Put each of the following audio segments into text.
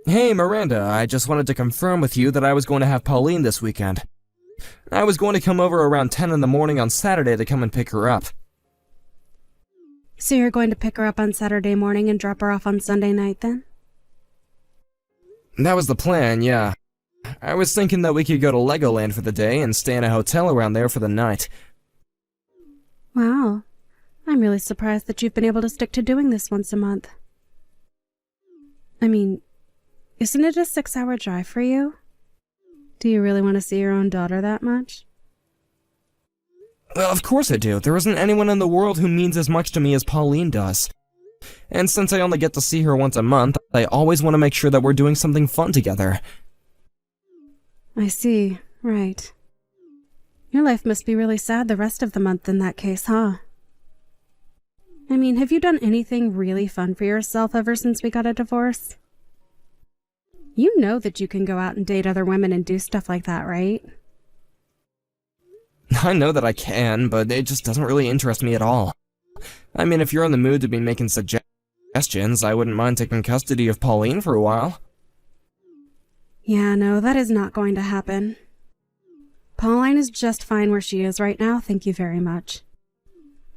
Hey, Miranda, I just wanted to confirm with you that I was going to have Pauline this weekend. I was going to come over around 10 in the morning on Saturday to come and pick her up. So you're going to pick her up on Saturday morning and drop her off on Sunday night then? That was the plan, yeah. I was thinking that we could go to Legoland for the day and stay in a hotel around there for the night. Wow. I'm really surprised that you've been able to stick to doing this once a month. I mean, isn't it a 6-hour drive for you? Do you really want to see your own daughter that much? Well, of course I do. There isn't anyone in the world who means as much to me as Pauline does. And since I only get to see her once a month, I always want to make sure that we're doing something fun together. I see. Right. Your life must be really sad the rest of the month in that case, huh? I mean, have you done anything really fun for yourself ever since we got a divorce? You know that you can go out and date other women and do stuff like that, right? I know that I can, but it just doesn't really interest me at all. I mean, if you're in the mood to be making suggestions, I wouldn't mind taking custody of Pauline for a while. Yeah, no, that is not going to happen. Pauline is just fine where she is right now, thank you very much.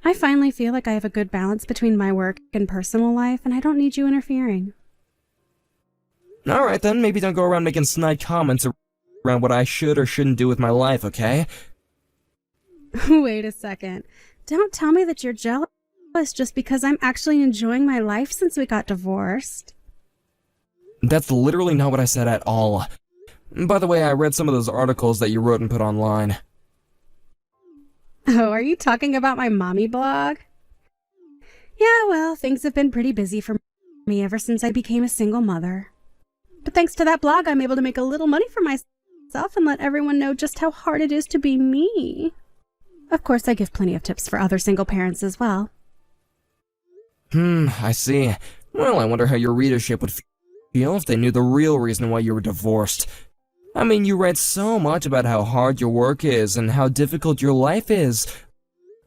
I finally feel like I have a good balance between my work and personal life, and I don't need you interfering. Alright then, maybe don't go around making snide comments around what I should or shouldn't do with my life, okay? Wait a second. Don't tell me that you're jealous just because I'm actually enjoying my life since we got divorced. That's literally not what I said at all. By the way, I read some of those articles that you wrote and put online. Oh, are you talking about my mommy blog? Yeah, well, things have been pretty busy for me ever since I became a single mother. But thanks to that blog, I'm able to make a little money for myself and let everyone know just how hard it is to be me. Of course, I give plenty of tips for other single parents as well. I see. Well, I wonder how your readership would feel if they knew the real reason why you were divorced. I mean, you write so much about how hard your work is and how difficult your life is,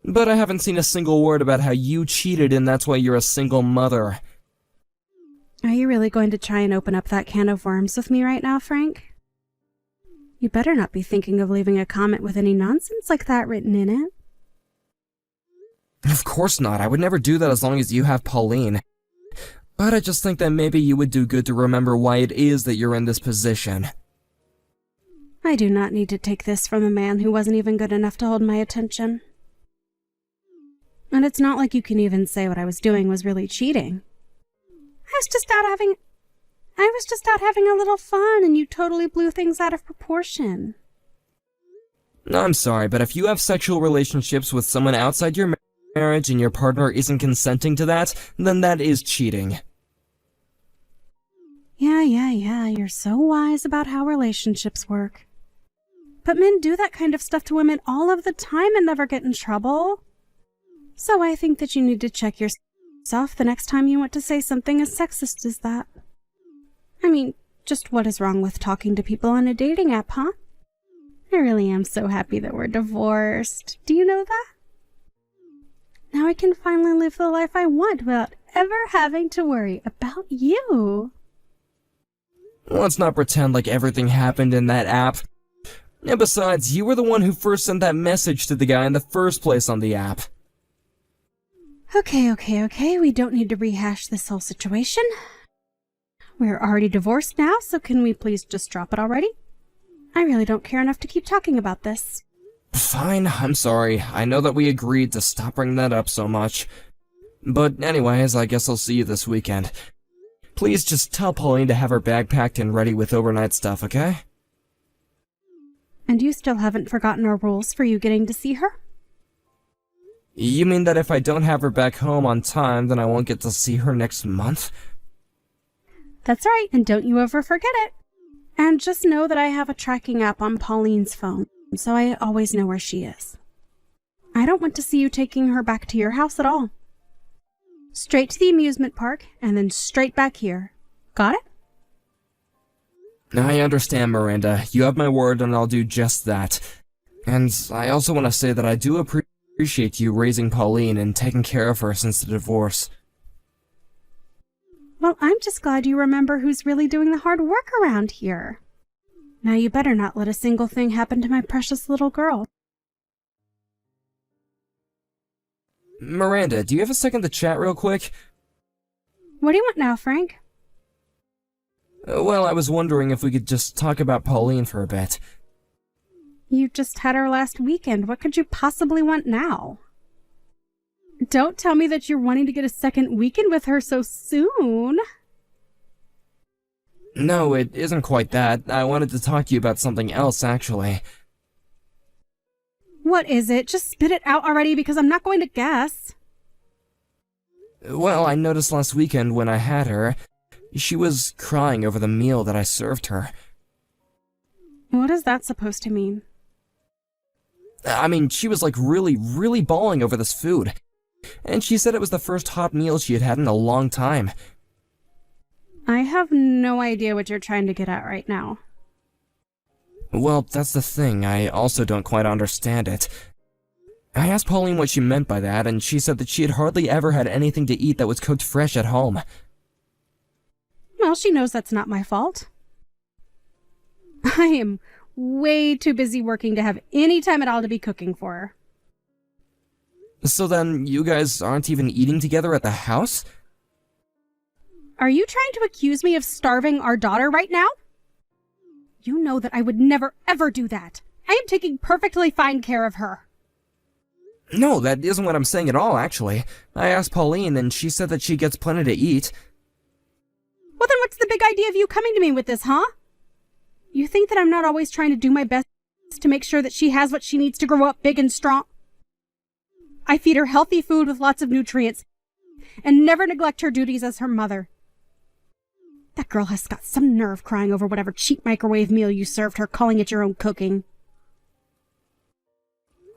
but I haven't seen a single word about how you cheated and that's why you're a single mother. Are you really going to try and open up that can of worms with me right now, Frank? You better not be thinking of leaving a comment with any nonsense like that written in it. Of course not. I would never do that as long as you have Pauline. But I just think that maybe you would do good to remember why it is that you're in this position. I do not need to take this from a man who wasn't even good enough to hold my attention. And it's not like you can even say what I was doing was really cheating. I was just out having a little fun, and you totally blew things out of proportion. I'm sorry, but if you have sexual relationships with someone outside your marriage and your partner isn't consenting to that, then that is cheating. Yeah, you're so wise about how relationships work. But men do that kind of stuff to women all of the time and never get in trouble. So I think that you need to check yourself the next time you want to say something as sexist as that. I mean, just what is wrong with talking to people on a dating app, huh? I really am so happy that we're divorced. Do you know that? Now I can finally live the life I want without ever having to worry about you. Let's not pretend like everything happened in that app. And besides, you were the one who first sent that message to the guy in the first place on the app. Okay. We don't need to rehash this whole situation. We're already divorced now, so can we please just drop it already? I really don't care enough to keep talking about this. Fine, I'm sorry. I know that we agreed to stop bringing that up so much. But anyways, I guess I'll see you this weekend. Please just tell Pauline to have her bag packed and ready with overnight stuff, okay? And you still haven't forgotten our rules for you getting to see her? You mean that if I don't have her back home on time, then I won't get to see her next month? That's right, and don't you ever forget it. And just know that I have a tracking app on Pauline's phone, so I always know where she is. I don't want to see you taking her back to your house at all. Straight to the amusement park, and then straight back here. Got it? I understand, Miranda. You have my word, and I'll do just that. And I also want to say that I do appreciate you raising Pauline and taking care of her since the divorce. Well, I'm just glad you remember who's really doing the hard work around here. Now you better not let a single thing happen to my precious little girl. Miranda, do you have a second to chat real quick? What do you want now, Frank? Well, I was wondering if we could just talk about Pauline for a bit. You just had her last weekend. What could you possibly want now? Don't tell me that you're wanting to get a second weekend with her so soon. No, it isn't quite that. I wanted to talk to you about something else, actually. What is it? Just spit it out already because I'm not going to guess. Well, I noticed last weekend when I had her, she was crying over the meal that I served her. What is that supposed to mean? I mean, she was like really bawling over this food. And she said it was the first hot meal she had had in a long time. I have no idea what you're trying to get at right now. Well, that's the thing, I also don't quite understand it. I asked Pauline what she meant by that, and she said that she had hardly ever had anything to eat that was cooked fresh at home. Well, she knows that's not my fault. I am way too busy working to have any time at all to be cooking for her. So then, you guys aren't even eating together at the house? Are you trying to accuse me of starving our daughter right now? You know that I would never ever do that. I am taking perfectly fine care of her. No, that isn't what I'm saying at all, actually. I asked Pauline, and she said that she gets plenty to eat. Well, then what's the big idea of you coming to me with this, huh? You think that I'm not always trying to do my best to make sure that she has what she needs to grow up big and strong? I feed her healthy food with lots of nutrients and never neglect her duties as her mother. That girl has got some nerve crying over whatever cheap microwave meal you served her, calling it your own cooking.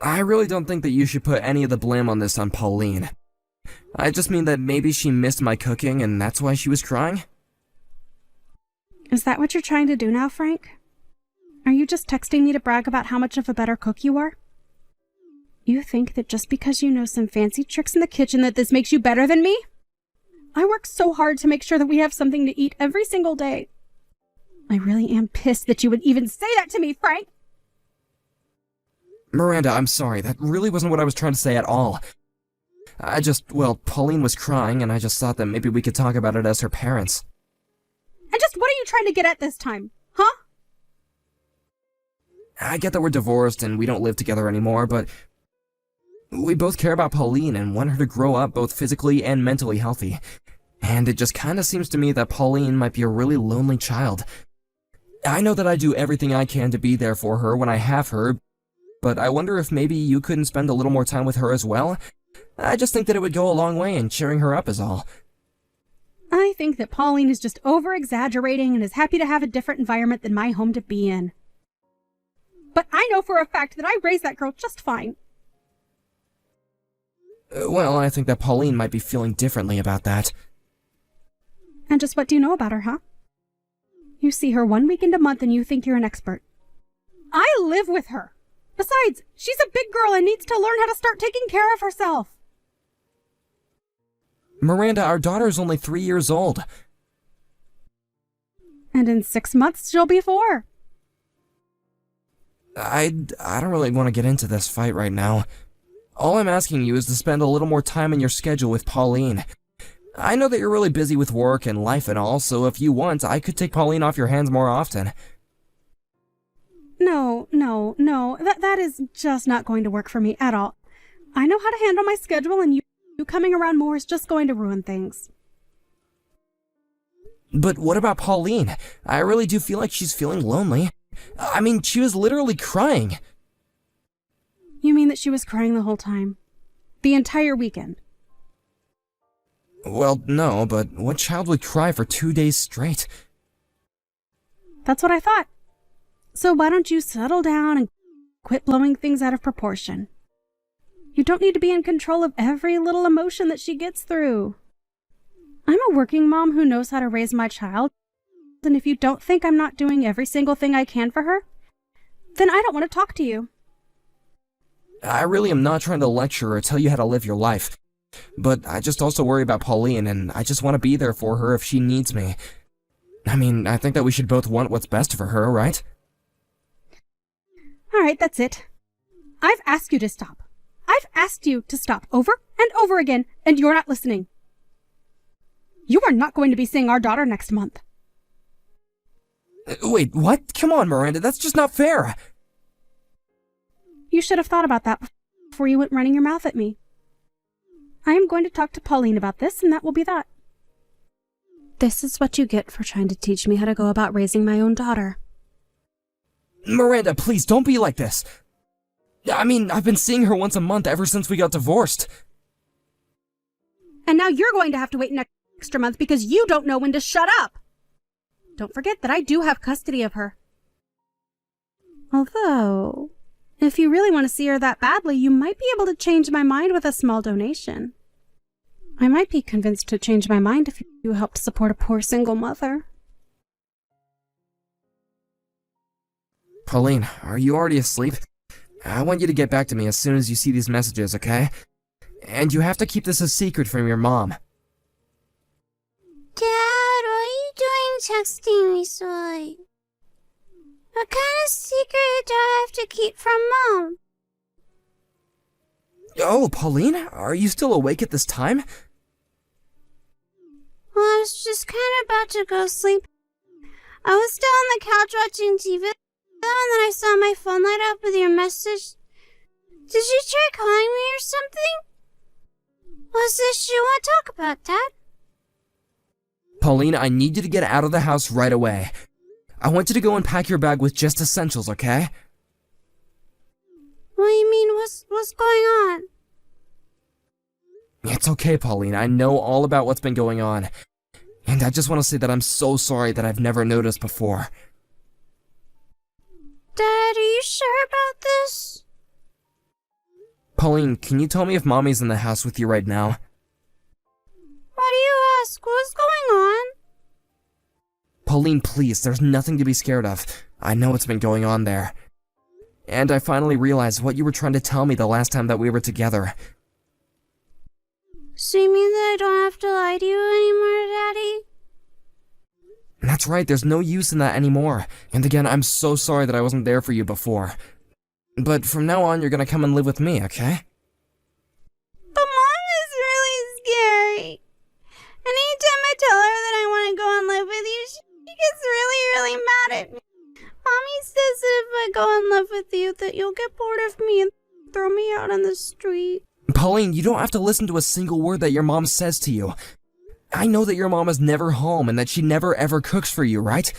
I really don't think that you should put any of the blame on this on Pauline. I just mean that maybe she missed my cooking and that's why she was crying. Is that what you're trying to do now, Frank? Are you just texting me to brag about how much of a better cook you are? You think that just because you know some fancy tricks in the kitchen that this makes you better than me? I work so hard to make sure that we have something to eat every single day. I really am pissed that you would even say that to me, Frank! Miranda, I'm sorry. That really wasn't what I was trying to say at all. Pauline was crying, and I just thought that maybe we could talk about it as her parents. And just what are you trying to get at this time, huh? I get that we're divorced and we don't live together anymore, but we both care about Pauline and want her to grow up both physically and mentally healthy. And it just kinda seems to me that Pauline might be a really lonely child. I know that I do everything I can to be there for her when I have her, but I wonder if maybe you couldn't spend a little more time with her as well? I just think that it would go a long way in cheering her up is all. I think that Pauline is just over-exaggerating and is happy to have a different environment than my home to be in. But I know for a fact that I raised that girl just fine. Well, I think that Pauline might be feeling differently about that. And just what do you know about her, huh? You see her 1 weekend a month and you think you're an expert. I live with her. Besides, she's a big girl and needs to learn how to start taking care of herself. Miranda, our daughter's only 3 years old. And in 6 months, she'll be 4. I don't really want to get into this fight right now. All I'm asking you is to spend a little more time in your schedule with Pauline. I know that you're really busy with work and life and all, so if you want, I could take Pauline off your hands more often. No. That is just not going to work for me at all. I know how to handle my schedule, and you coming around more is just going to ruin things. But what about Pauline? I really do feel like she's feeling lonely. I mean, she was literally crying. You mean that she was crying the whole time? The entire weekend? Well, no, but what child would cry for 2 days straight? That's what I thought. So why don't you settle down and quit blowing things out of proportion? You don't need to be in control of every little emotion that she gets through. I'm a working mom who knows how to raise my child, and if you don't think I'm not doing every single thing I can for her, then I don't want to talk to you. I really am not trying to lecture or tell you how to live your life. But I just also worry about Pauline, and I just want to be there for her if she needs me. I mean, I think that we should both want what's best for her, right? Alright, that's it. I've asked you to stop. I've asked you to stop over and over again, and you're not listening. You are not going to be seeing our daughter next month. Wait, what? Come on, Miranda, that's just not fair. You should have thought about that before you went running your mouth at me. I am going to talk to Pauline about this, and that will be that. This is what you get for trying to teach me how to go about raising my own daughter. Miranda, please, don't be like this. I mean, I've been seeing her once a month ever since we got divorced. And now you're going to have to wait an extra month because you don't know when to shut up. Don't forget that I do have custody of her. Although, if you really want to see her that badly, you might be able to change my mind with a small donation. I might be convinced to change my mind if you helped support a poor single mother. Pauline, are you already asleep? I want you to get back to me as soon as you see these messages, okay? And you have to keep this a secret from your mom. Dad, what are you doing texting me so late? What kind of secret do I have to keep from Mom? Oh, Pauline, are you still awake at this time? Well, I was just kind of about to go sleep. I was still on the couch watching TV, and then I saw my phone light up with your message. Did you try calling me or something? What's this you want to talk about, Dad? Pauline, I need you to get out of the house right away. I want you to go and pack your bag with just essentials, okay? What do you mean? What's going on? It's okay, Pauline. I know all about what's been going on. And I just want to say that I'm so sorry that I've never noticed before. Dad, are you sure about this? Pauline, can you tell me if Mommy's in the house with you right now? Why do you ask? What's going on? Pauline, please, there's nothing to be scared of. I know what's been going on there. And I finally realized what you were trying to tell me the last time that we were together. So you mean that I don't have to lie to you anymore, Daddy? That's right, there's no use in that anymore. And again, I'm so sorry that I wasn't there for you before. But from now on, you're gonna come and live with me, okay? But Mom is really scary. Anytime I tell her that I want to go and live with you, she gets really mad at me. Mommy says that if I go and live with you, that you'll get bored of me and throw me out on the street. Pauline, you don't have to listen to a single word that your mom says to you. I know that your mom is never home and that she never ever cooks for you, right?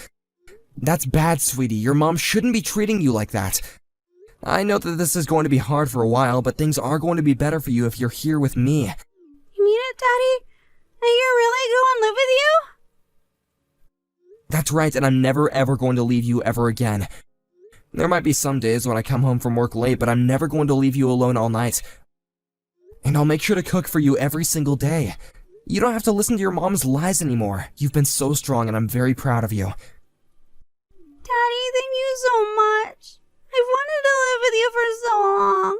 That's bad, sweetie. Your mom shouldn't be treating you like that. I know that this is going to be hard for a while, but things are going to be better for you if you're here with me. You mean it, Daddy? That you really go and live with you? That's right, and I'm never ever going to leave you ever again. There might be some days when I come home from work late, but I'm never going to leave you alone all night. And I'll make sure to cook for you every single day. You don't have to listen to your mom's lies anymore. You've been so strong, and I'm very proud of you. Daddy, thank you so much. I've wanted to live with you for so long.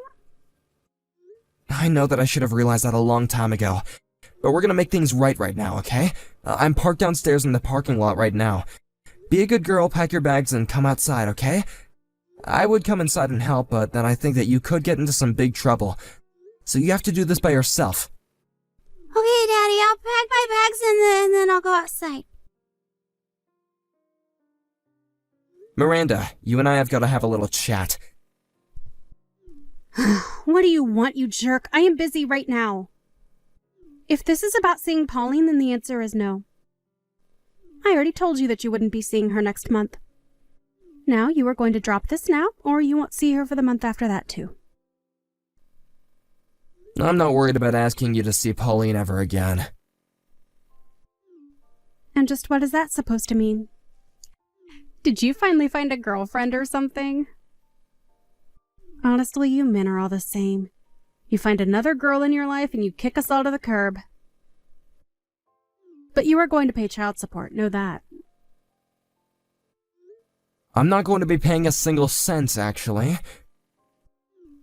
I know that I should have realized that a long time ago. But we're gonna make things right now, okay? I'm parked downstairs in the parking lot right now. Be a good girl, pack your bags, and come outside, okay? I would come inside and help, but then I think that you could get into some big trouble. So you have to do this by yourself. Okay, Daddy, I'll pack my bags and then I'll go outside. Miranda, you and I have got to have a little chat. What do you want, you jerk? I am busy right now. If this is about seeing Pauline, then the answer is no. I already told you that you wouldn't be seeing her next month. Now, you are going to drop this now, or you won't see her for the month after that, too. I'm not worried about asking you to see Pauline ever again. And just what is that supposed to mean? Did you finally find a girlfriend or something? Honestly, you men are all the same. You find another girl in your life and you kick us all to the curb. But you are going to pay child support, know that. I'm not going to be paying a single cent, actually.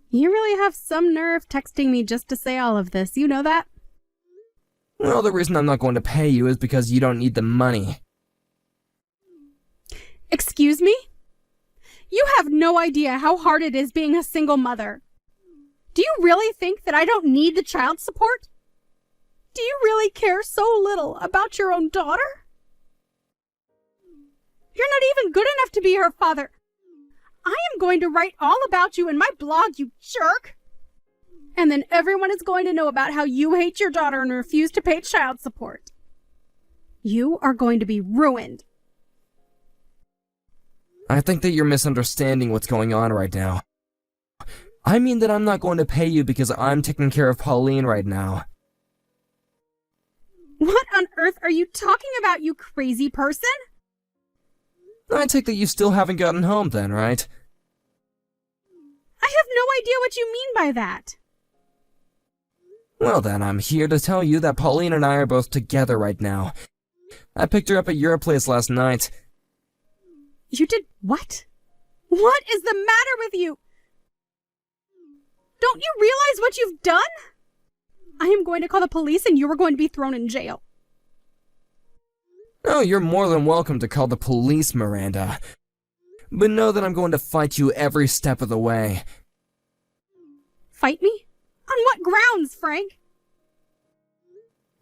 You really have some nerve texting me just to say all of this, you know that? Well, the reason I'm not going to pay you is because you don't need the money. Excuse me? You have no idea how hard it is being a single mother. Do you really think that I don't need the child support? Do you really care so little about your own daughter? You're not even good enough to be her father. I am going to write all about you in my blog, you jerk. And then everyone is going to know about how you hate your daughter and refuse to pay child support. You are going to be ruined. I think that you're misunderstanding what's going on right now. I mean that I'm not going to pay you because I'm taking care of Pauline right now. What on earth are you talking about, you crazy person? I take that you still haven't gotten home then, right? I have no idea what you mean by that. Well then, I'm here to tell you that Pauline and I are both together right now. I picked her up at your place last night. You did what? What is the matter with you? Don't you realize what you've done? I am going to call the police and you are going to be thrown in jail. Oh, you're more than welcome to call the police, Miranda. But know that I'm going to fight you every step of the way. Fight me? On what grounds, Frank?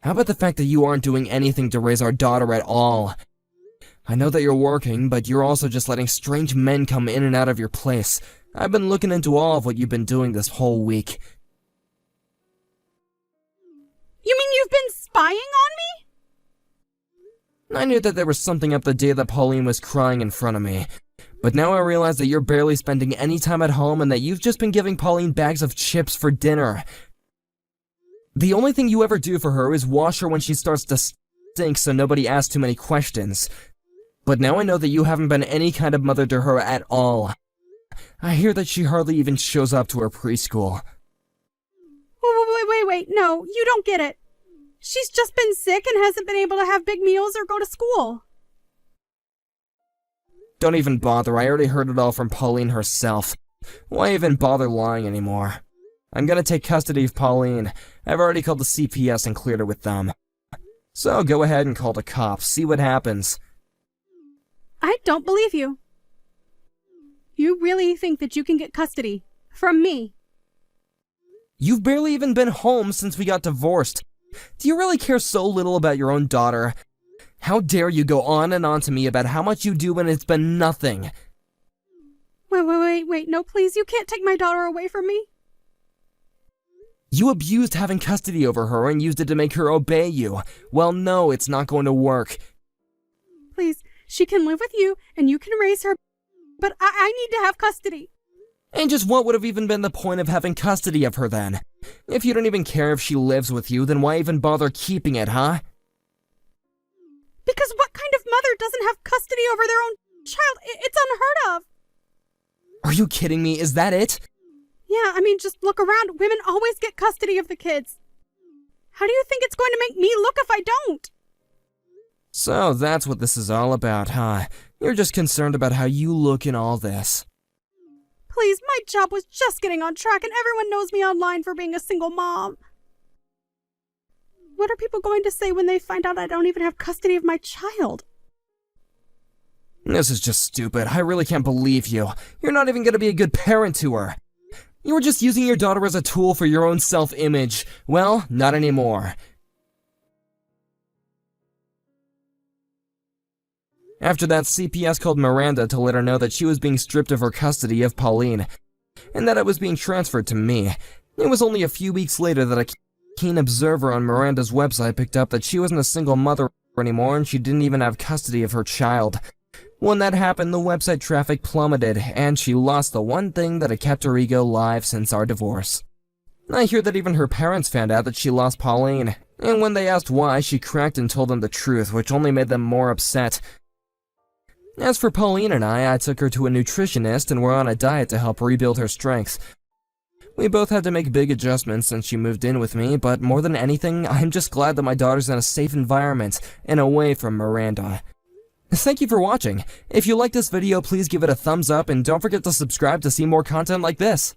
How about the fact that you aren't doing anything to raise our daughter at all? I know that you're working, but you're also just letting strange men come in and out of your place. I've been looking into all of what you've been doing this whole week. You mean you've been spying on me? I knew that there was something up the day that Pauline was crying in front of me. But now I realize that you're barely spending any time at home and that you've just been giving Pauline bags of chips for dinner. The only thing you ever do for her is wash her when she starts to stink so nobody asks too many questions. But now I know that you haven't been any kind of mother to her at all. I hear that she hardly even shows up to her preschool. Wait, no, you don't get it. She's just been sick and hasn't been able to have big meals or go to school. Don't even bother, I already heard it all from Pauline herself. Why even bother lying anymore? I'm gonna take custody of Pauline. I've already called the CPS and cleared it with them. So go ahead and call the cops, see what happens. I don't believe you. You really think that you can get custody from me? You've barely even been home since we got divorced. Do you really care so little about your own daughter? How dare you go on and on to me about how much you do when it's been nothing? Wait, no, please, you can't take my daughter away from me. You abused having custody over her and used it to make her obey you. Well, no, it's not going to work. Please, she can live with you and you can raise her, but I need to have custody. And just what would have even been the point of having custody of her then? If you don't even care if she lives with you, then why even bother keeping it, huh? Because what kind of mother doesn't have custody over their own child? It's unheard of. Are you kidding me? Is that it? Yeah, I mean, just look around. Women always get custody of the kids. How do you think it's going to make me look if I don't? So that's what this is all about, huh? You're just concerned about how you look in all this. Please, my job was just getting on track and everyone knows me online for being a single mom. What are people going to say when they find out I don't even have custody of my child? This is just stupid. I really can't believe you. You're not even gonna be a good parent to her. You were just using your daughter as a tool for your own self-image. Well, not anymore. After that, CPS called Miranda to let her know that she was being stripped of her custody of Pauline, and that it was being transferred to me. It was only a few weeks later that a keen observer on Miranda's website picked up that she wasn't a single mother anymore and she didn't even have custody of her child. When that happened, the website traffic plummeted, and she lost the one thing that had kept her ego alive since our divorce. I hear that even her parents found out that she lost Pauline, and when they asked why, she cracked and told them the truth, which only made them more upset. As for Pauline and I took her to a nutritionist and we're on a diet to help rebuild her strength. We both had to make big adjustments since she moved in with me, but more than anything, I'm just glad that my daughter's in a safe environment and away from Miranda. Thank you for watching. If you liked this video, please give it a thumbs up and don't forget to subscribe to see more content like this.